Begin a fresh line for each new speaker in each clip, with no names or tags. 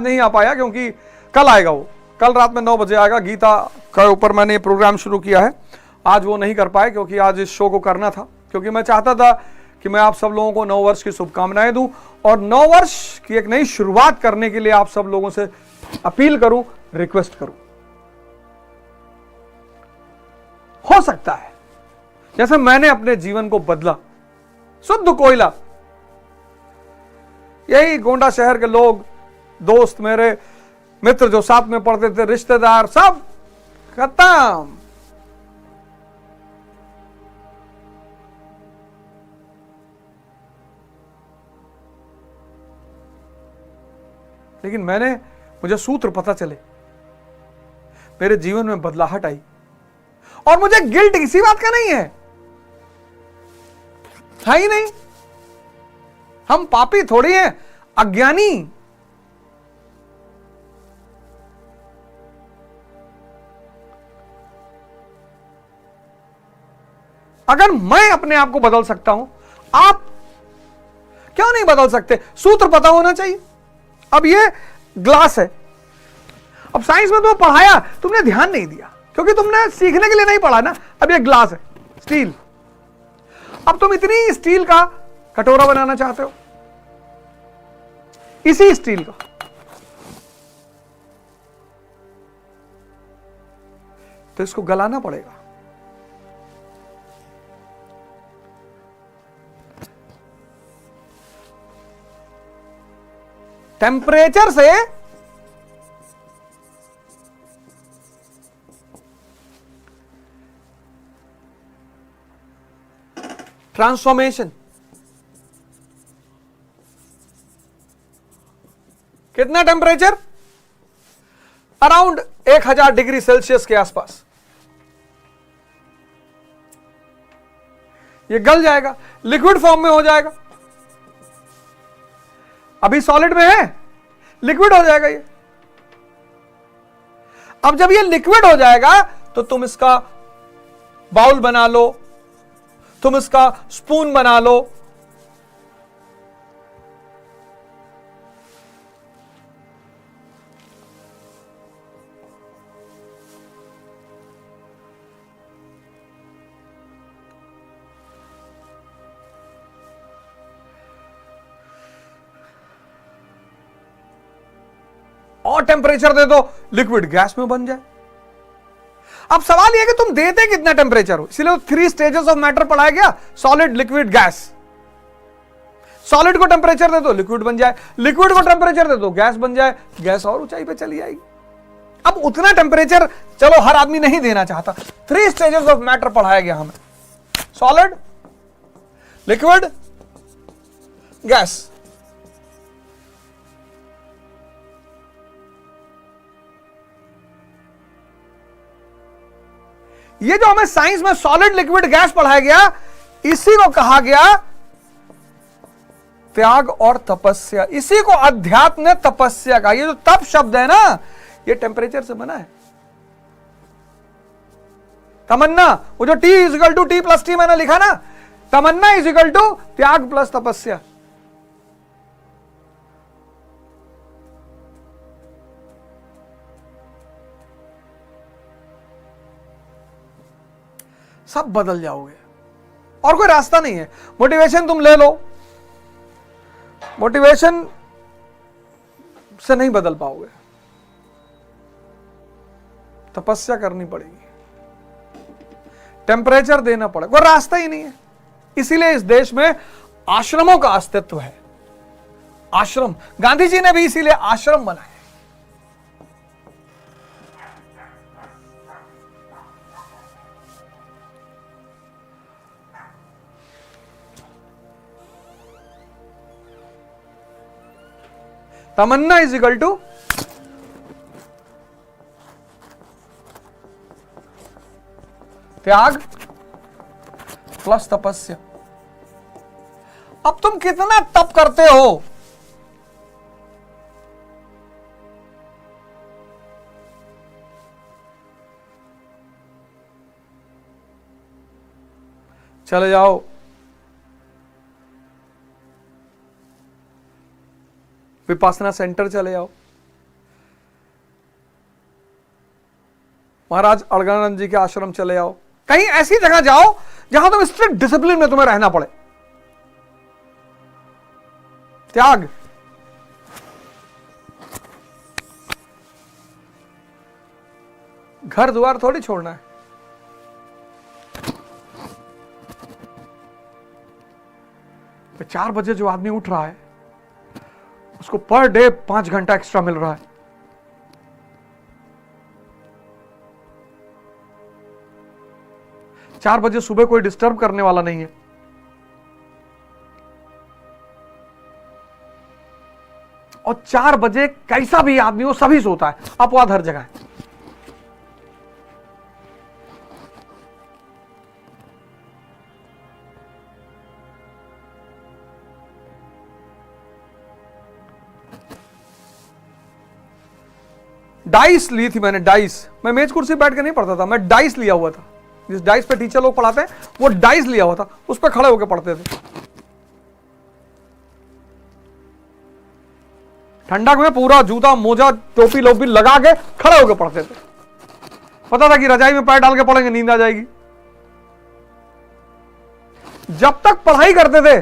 नहीं आ पाया क्योंकि कल आएगा, वो कल रात में 9 बजे आएगा। गीता के ऊपर मैंने ये प्रोग्राम शुरू किया है, आज वो नहीं कर पाए क्योंकि आज इस शो को करना था, क्योंकि मैं चाहता था कि मैं आप सब लोगों को नव वर्ष की शुभकामनाएं दूं और नव वर्ष की एक नई शुरुआत करने के लिए आप सब लोगों से अपील करूं, रिक्वेस्ट करूं। हो सकता है जैसे मैंने अपने जीवन को बदला, शुद्ध कोयला, यही गोंडा शहर के लोग, दोस्त, मेरे मित्र जो साथ में पढ़ते थे, रिश्तेदार, सब खत्म। लेकिन मुझे सूत्र पता चले, मेरे जीवन में बदलाहट आई और मुझे गिल्ट किसी बात का नहीं है ही नहीं। हम पापी थोड़ी हैं, अज्ञानी। अगर मैं अपने आप को बदल सकता हूं, आप क्यों नहीं बदल सकते? सूत्र पता होना चाहिए। अब ये ग्लास है, अब साइंस में तुम्हें पढ़ाया, तुमने ध्यान नहीं दिया क्योंकि तुमने सीखने के लिए नहीं पढ़ा ना। अब ये ग्लास है, स्टील, अब तुम इतनी स्टील का कटोरा बनाना चाहते हो, इसी स्टील का, तो इसको गलाना पड़ेगा। टेम्परेचर से ट्रांसफॉर्मेशन कितना टेम्परेचर? अराउंड 1000 डिग्री सेल्सियस के आसपास ये गल जाएगा, लिक्विड फॉर्म में हो जाएगा। अभी सॉलिड में है, लिक्विड हो जाएगा ये। अब जब ये लिक्विड हो जाएगा तो तुम इसका बाउल बना लो, तुम इसका स्पून बना लो, और टेम्परेचर दे दो, लिक्विड गैस में बन जाए। अब सवाल यह है कि तुम देते कितना टेम्परेचर हो, इसलिए 3 स्टेजेस ऑफ मैटर पढ़ाया गया, सॉलिड, लिक्विड, गैस। सॉलिड को टेम्परेचर दे दो, लिक्विड बन जाए, लिक्विड को टेम्परेचर दे दो, गैस बन जाए, गैस और ऊंचाई पे चली जाएगी। अब उतना टेम्परेचर चलो हर आदमी नहीं देना चाहता, 3 स्टेजेस ऑफ मैटर पढ़ाया गया हमें, सॉलिड, लिक्विड, गैस। ये जो हमें साइंस में सॉलिड, लिक्विड, गैस पढ़ाया गया, इसी को कहा गया त्याग और तपस्या। इसी को अध्यात्म ने तपस्या कहा। ये जो तप शब्द है ना, ये टेम्परेचर से बना है। तमन्ना, वो जो T=T+T मैंने लिखा ना, तमन्ना = त्याग प्लस तपस्या। सब बदल जाओगे और कोई रास्ता नहीं है। मोटिवेशन तुम ले लो, मोटिवेशन से नहीं बदल पाओगे, तपस्या करनी पड़ेगी, टेम्परेचर देना पड़ेगा, कोई रास्ता ही नहीं है। इसीलिए इस देश में आश्रमों का अस्तित्व है। आश्रम, गांधी जी ने भी इसीलिए आश्रम बनाए। तमन्ना = त्याग प्लस तपस्या। अब तुम कितना तप करते हो? चले जाओ विपासना सेंटर, चले जाओ, महाराज अड़गानंद जी के आश्रम चले आओ, कहीं ऐसी जगह जाओ जहां तुम स्ट्रिक्ट डिसिप्लिन में तुम्हें रहना पड़े। त्याग। घर द्वार थोड़ी छोड़ना है। तो 4 बजे जो आदमी उठ रहा है उसको पर डे 5 घंटा एक्स्ट्रा मिल रहा है। चार बजे सुबह कोई डिस्टर्ब करने वाला नहीं है। और 4 बजे कैसा भी आदमी हो सभी सोता है, अपवाद हर जगह है। डाइस ली थी मैंने, डाइस। मैं मेज कुर्सी बैठ के नहीं पढ़ता था, मैं डाइस लिया हुआ था। जिस डाइस पे टीचर लोग पढ़ाते हैं वो डाइस लिया हुआ था, उस पर खड़े होकर पढ़ते थे। ठंडक में पूरा जूता मोजा टोपी लोपी लगा के खड़े होकर पढ़ते थे। पता था कि रजाई में पैर डाल के पढ़ेंगे नींद आ जाएगी। जब तक पढ़ाई करते थे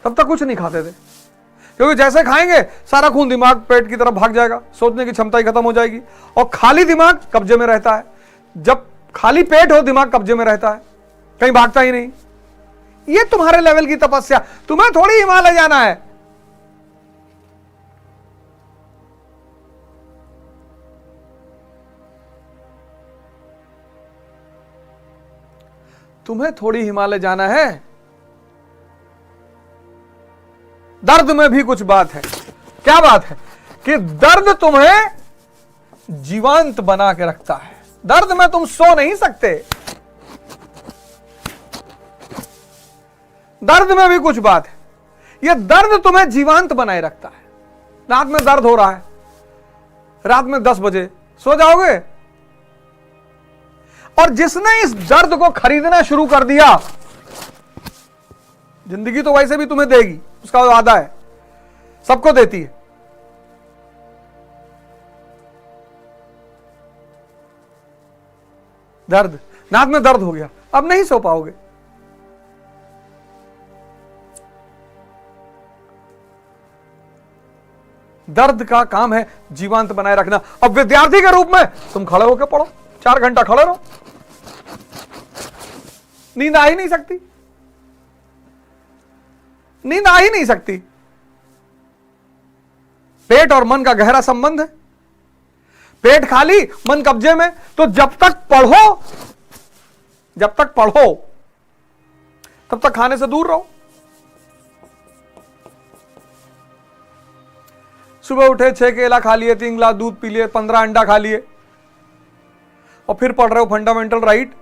तब तक कुछ नहीं खाते थे, क्योंकि जैसे खाएंगे सारा खून दिमाग पेट की तरफ भाग जाएगा, सोचने की क्षमता ही खत्म हो जाएगी। और खाली दिमाग कब्जे में रहता है। जब खाली पेट हो दिमाग कब्जे में रहता है, कहीं भागता ही नहीं। ये तुम्हारे लेवल की तपस्या। तुम्हें थोड़ी हिमालय जाना है। तुम्हें थोड़ी हिमालय जाना है। दर्द में भी कुछ बात है। क्या बात है? कि दर्द तुम्हें जीवंत बना के रखता है। दर्द में तुम सो नहीं सकते। दर्द में भी कुछ बात है। यह दर्द तुम्हें जीवंत बनाए रखता है। रात में दर्द हो रहा है, रात में 10 बजे सो जाओगे। और जिसने इस दर्द को खरीदना शुरू कर दिया, जिंदगी तो वैसे भी तुम्हें देगी, उसका वादा है, सबको देती है। दर्द, नाक में दर्द हो गया, अब नहीं सो पाओगे। दर्द का काम है जीवंत बनाए रखना। अब विद्यार्थी के रूप में तुम खड़े होकर पढ़ो, 4 घंटा खड़े रहो, नींद आ ही नहीं सकती। नींद आ ही नहीं सकती। पेट और मन का गहरा संबंध है। पेट खाली, मन कब्जे में। तो जब तक पढ़ो तब तक खाने से दूर रहो। सुबह उठे 6 केला खा लिए, 3 गिलास दूध पी लिए, 15 अंडा खा लिए, और फिर पढ़ रहे हो फंडामेंटल राइट।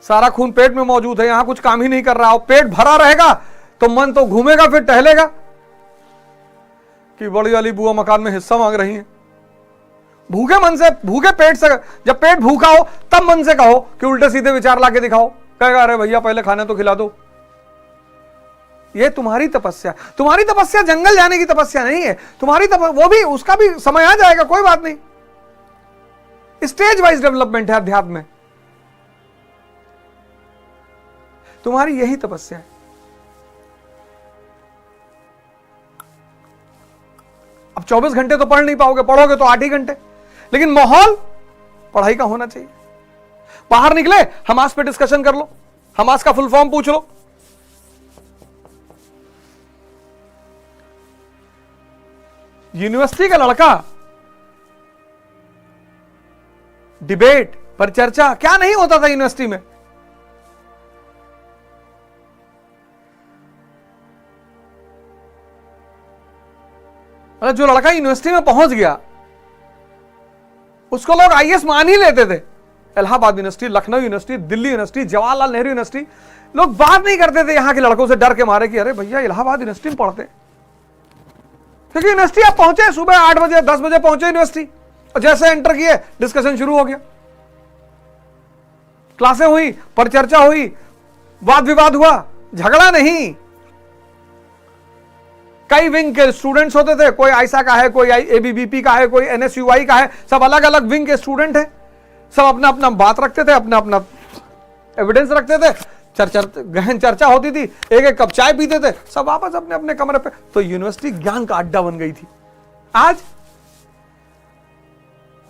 सारा खून पेट में मौजूद है, यहां कुछ काम ही नहीं कर रहा हो। पेट भरा रहेगा तो मन तो घूमेगा, फिर टहलेगा कि बड़ी वाली बुआ मकान में हिस्सा मांग रही है। भूखे मन से, भूखे पेट से, जब पेट भूखा हो तब मन से कहो कि उल्टे सीधे विचार लाके दिखाओ। कहेगा अरे भैया पहले खाने तो खिला दो। ये तुम्हारी तपस्या। तुम्हारी तपस्या जंगल जाने की तपस्या नहीं है। तुम्हारी वो भी, उसका भी समय आ जाएगा, कोई बात नहीं। स्टेज वाइज डेवलपमेंट है अध्यात्म में। तुम्हारी यही तपस्या है। अब 24 घंटे तो पढ़ नहीं पाओगे, पढ़ोगे तो 8 ही घंटे, लेकिन माहौल पढ़ाई का होना चाहिए। बाहर निकले, हमास पे डिस्कशन कर लो, हमास का फुल फॉर्म पूछ लो। यूनिवर्सिटी का लड़का डिबेट पर चर्चा, क्या नहीं होता था यूनिवर्सिटी में। अगर जो लड़का यूनिवर्सिटी में पहुंच गया उसको लोग आईएएस मान ही लेते थे। Allahabad university, Lucknow university, Delhi university, Jawaharlal Nehru university, लोग बात नहीं करते थे यहां के लड़कों से, डर के मारे कि अरे भैया इलाहाबाद यूनिवर्सिटी में पढ़ते। क्योंकि यूनिवर्सिटी आप पहुंचे सुबह 8 बजे 10 बजे पहुंचे यूनिवर्सिटी, और जैसे एंटर किए डिस्कशन शुरू हो गया। क्लासें हुई, परिचर्चा हुई, वाद विवाद हुआ, झगड़ा नहीं। कई विंग के स्टूडेंट्स होते थे, कोई आईसा का है, कोई एबीवीपी का है, कोई एनएसयूआई का है, सब अलग अलग विंग के स्टूडेंट हैं, सब अपना अपना बात रखते थे, अपना अपना एविडेंस रखते थे, गहन चर्चा होती थी, एक एक कप चाय पीते थे, सब वापस अपने अपने कमरे पे। तो यूनिवर्सिटी ज्ञान का अड्डा बन गई थी। आज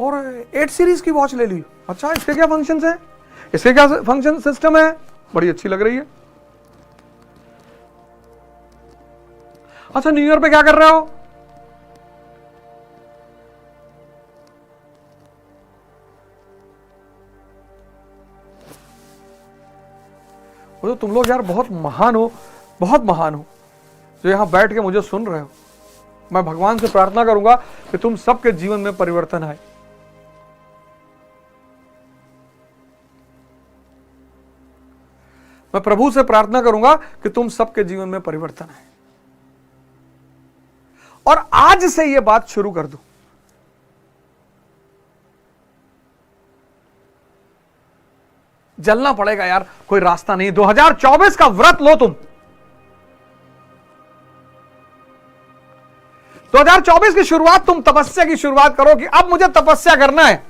और 8 सीरीज की वॉच ले ली, अच्छा इसके क्या फंक्शंस है, इसके क्या फंक्शन सिस्टम है, बड़ी अच्छी लग रही है। अच्छा न्यू ईयर पे क्या कर रहे हो, तो तुम लोग यार बहुत महान हो, बहुत महान हो जो यहां बैठ के मुझे सुन रहे हो। मैं भगवान से प्रार्थना करूंगा कि तुम सबके जीवन में परिवर्तन आए। मैं प्रभु से प्रार्थना करूंगा कि तुम सबके जीवन में परिवर्तन आए और आज से यह बात शुरू कर दो। जलना पड़ेगा यार, कोई रास्ता नहीं। 2024 का व्रत लो तुम। 2024 की शुरुआत तुम तपस्या की शुरुआत करो कि अब मुझे तपस्या करना है,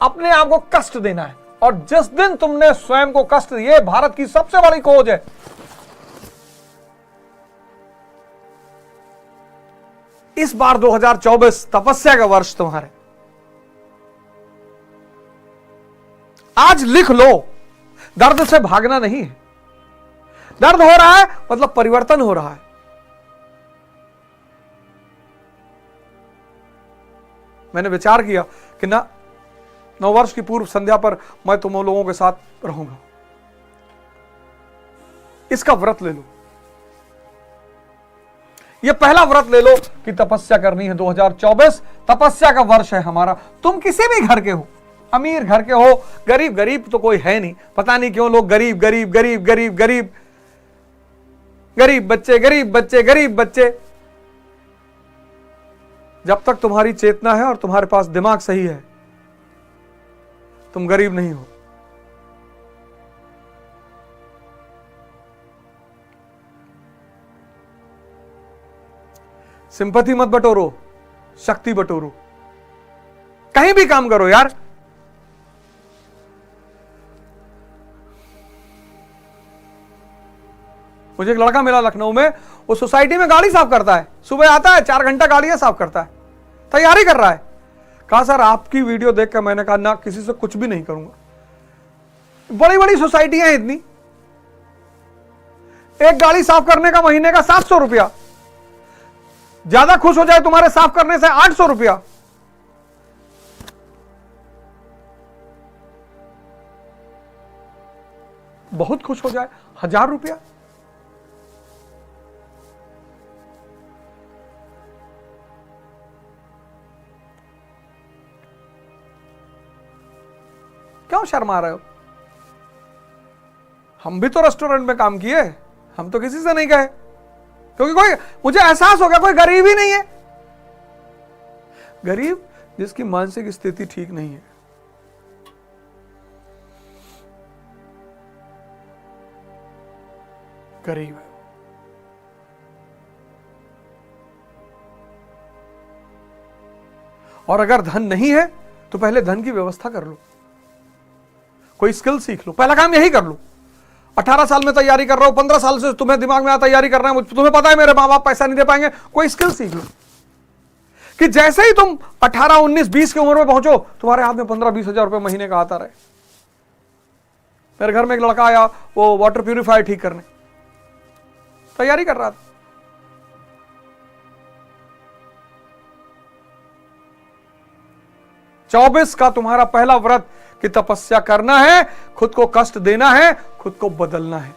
अपने आप को कष्ट देना है। और जिस दिन तुमने स्वयं को कष्ट दिए, भारत की सबसे बड़ी खोज है, इस बार 2024 तपस्या का वर्ष तुम्हारे। आज लिख लो, दर्द से भागना नहीं है। दर्द हो रहा है मतलब परिवर्तन हो रहा है। मैंने विचार किया कि ना 9 वर्ष की पूर्व संध्या पर मैं तुम लोगों के साथ रहूंगा। इसका व्रत ले लो, यह पहला व्रत ले लो कि तपस्या करनी है। 2024 तपस्या का वर्ष है हमारा। तुम किसी भी घर के हो, अमीर घर के हो, गरीब, गरीब तो कोई है नहीं, पता नहीं क्यों लोग गरीब गरीब गरीब गरीब गरीब, गरीब बच्चे, गरीब बच्चे, गरीब बच्चे। जब तक तुम्हारी चेतना है और तुम्हारे पास दिमाग सही है, तुम गरीब नहीं हो। सिंपैथी मत बटोरो, शक्ति बटोरो। कहीं भी काम करो यार। मुझे एक लड़का मिला लखनऊ में, वो सोसाइटी में गाड़ी साफ करता है। सुबह आता है, 4 घंटा गाड़ियां साफ करता है, तैयारी कर रहा है। कहा सर आपकी वीडियो देखकर मैंने कहा ना, किसी से कुछ भी नहीं करूंगा। बड़ी बड़ी सोसाइटियां हैं इतनी, एक गाड़ी साफ करने का महीने का 700 रुपया, ज्यादा खुश हो जाए तुम्हारे साफ करने से 800 रुपया। बहुत खुश हो जाए 1000 रुपया। क्यों शर्मा रहे हो? हम भी तो रेस्टोरेंट में काम किए, हम तो किसी से नहीं कहे, क्योंकि कोई, मुझे एहसास हो गया कोई गरीब ही नहीं है। गरीब जिसकी मानसिक स्थिति ठीक नहीं है। गरीब है। और अगर धन नहीं है तो पहले धन की व्यवस्था कर लो, कोई स्किल सीख लो। पहला काम यही कर लो। 18 साल में तैयारी कर रहा हूं, 15 साल से तुम्हें दिमाग में तैयारी करना है, तुम्हें पता है मेरे माँ बाप पैसा नहीं दे पाएंगे, कोई स्किल सीख लो कि जैसे ही तुम 18, 19, 20 की उम्र में पहुंचो, तुम्हारे हाथ में 15-20 हजार रुपए महीने का आता रहे। मेरे घर में एक लड़का आया, वो वाटर प्यूरिफायर ठीक करने तैयारी कर रहा था। चौबीस का तुम्हारा पहला व्रत कि तपस्या करना है, खुद को कष्ट देना है, खुद को बदलना है।